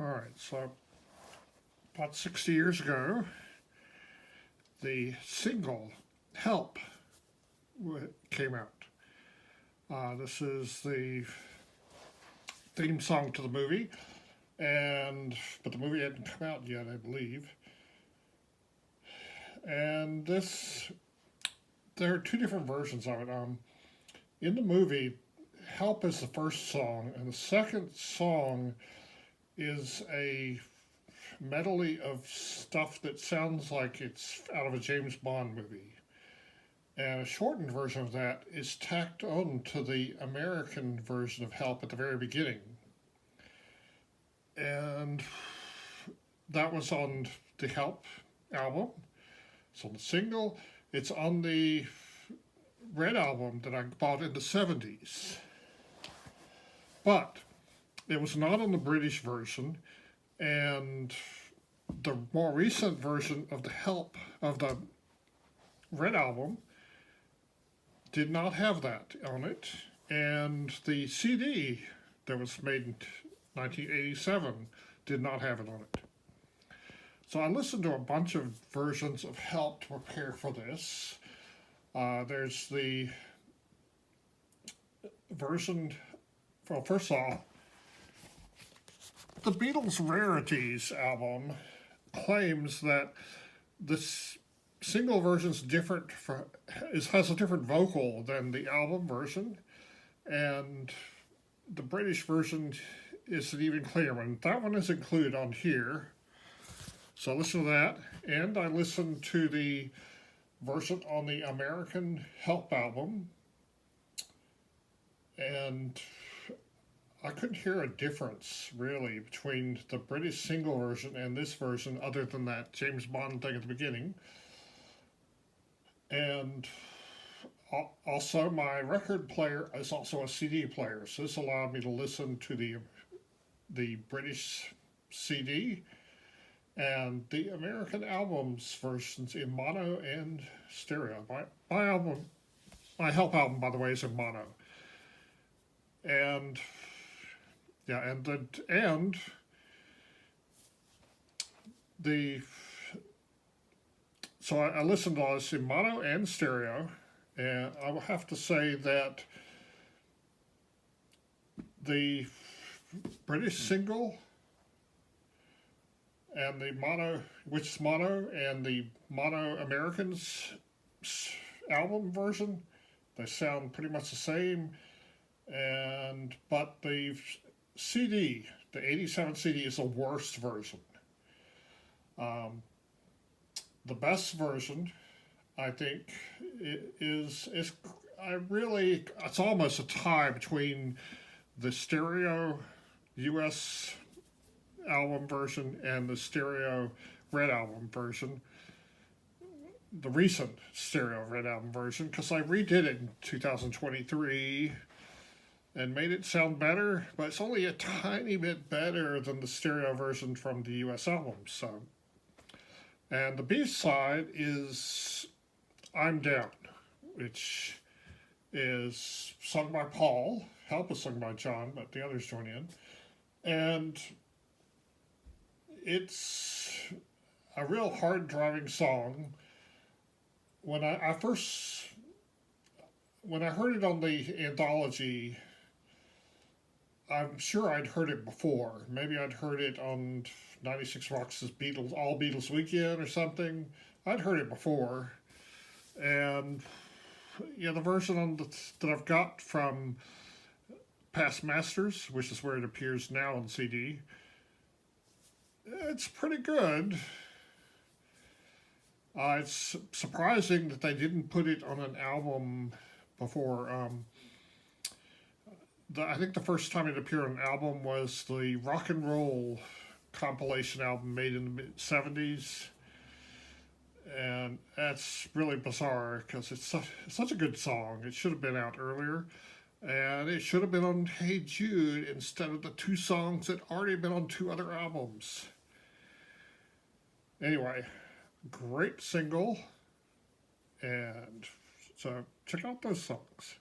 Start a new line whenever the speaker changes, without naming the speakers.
All right, so about 60 years ago, the single Help came out. This is the theme song to the movie, but the movie hadn't come out yet, I believe. And there are two different versions of it. In the movie, Help is the first song, and the second song is a medley of stuff that sounds like it's out of a James Bond movie. And a shortened version of that is tacked on to the American version of Help at the very beginning. And that was on the Help album. It's on the single. It's on the Red album that I bought in the 70s. But it was not on the British version, and the more recent version of the Red album did not have that on it, and the CD that was made in 1987 did not have it on it. So I listened to a bunch of versions of Help to prepare for this. There's the version, well, first of all, the Beatles Rarities album claims that this single version has a different vocal than the album version, and the British version isn't even clear, and that one is included on here. So I listened to that, and I listened to the version on the American Help album, and I couldn't hear a difference, really, between the British single version and this version, other than that James Bond thing at the beginning. And also, my record player is also a CD player, so this allowed me to listen to the British CD and the American album's versions in mono and stereo. My Help album, by the way, is in mono. And yeah, and so I listened to all this in mono and stereo, and I will have to say that the British single and the mono, which is mono, and the mono Americans album version, they sound pretty much the same. But the CD, the 87 CD, is the worst version. The best version, I think, it's almost a tie between the stereo US album version and the stereo Red album version, the recent stereo Red album version, because I redid it in 2023 and made it sound better, but it's only a tiny bit better than the stereo version from the US album. And the B side is I'm Down, which is sung by Paul. Help is sung by John, but the others join in. And it's a real hard driving song. When I heard it on the anthology, I'm sure I'd heard it before. Maybe I'd heard it on 96 Rocks' Beatles, All Beatles Weekend or something. I'd heard it before. And yeah, the version that I've got from Past Masters, which is where it appears now on CD, it's pretty good. It's surprising that they didn't put it on an album before. I think the first time it appeared on an album was the rock and roll compilation album made in the mid-70s. And that's really bizarre because it's such a good song. It should have been out earlier. And it should have been on Hey Jude instead of the two songs that already been on two other albums. Anyway, great single. And so check out those songs.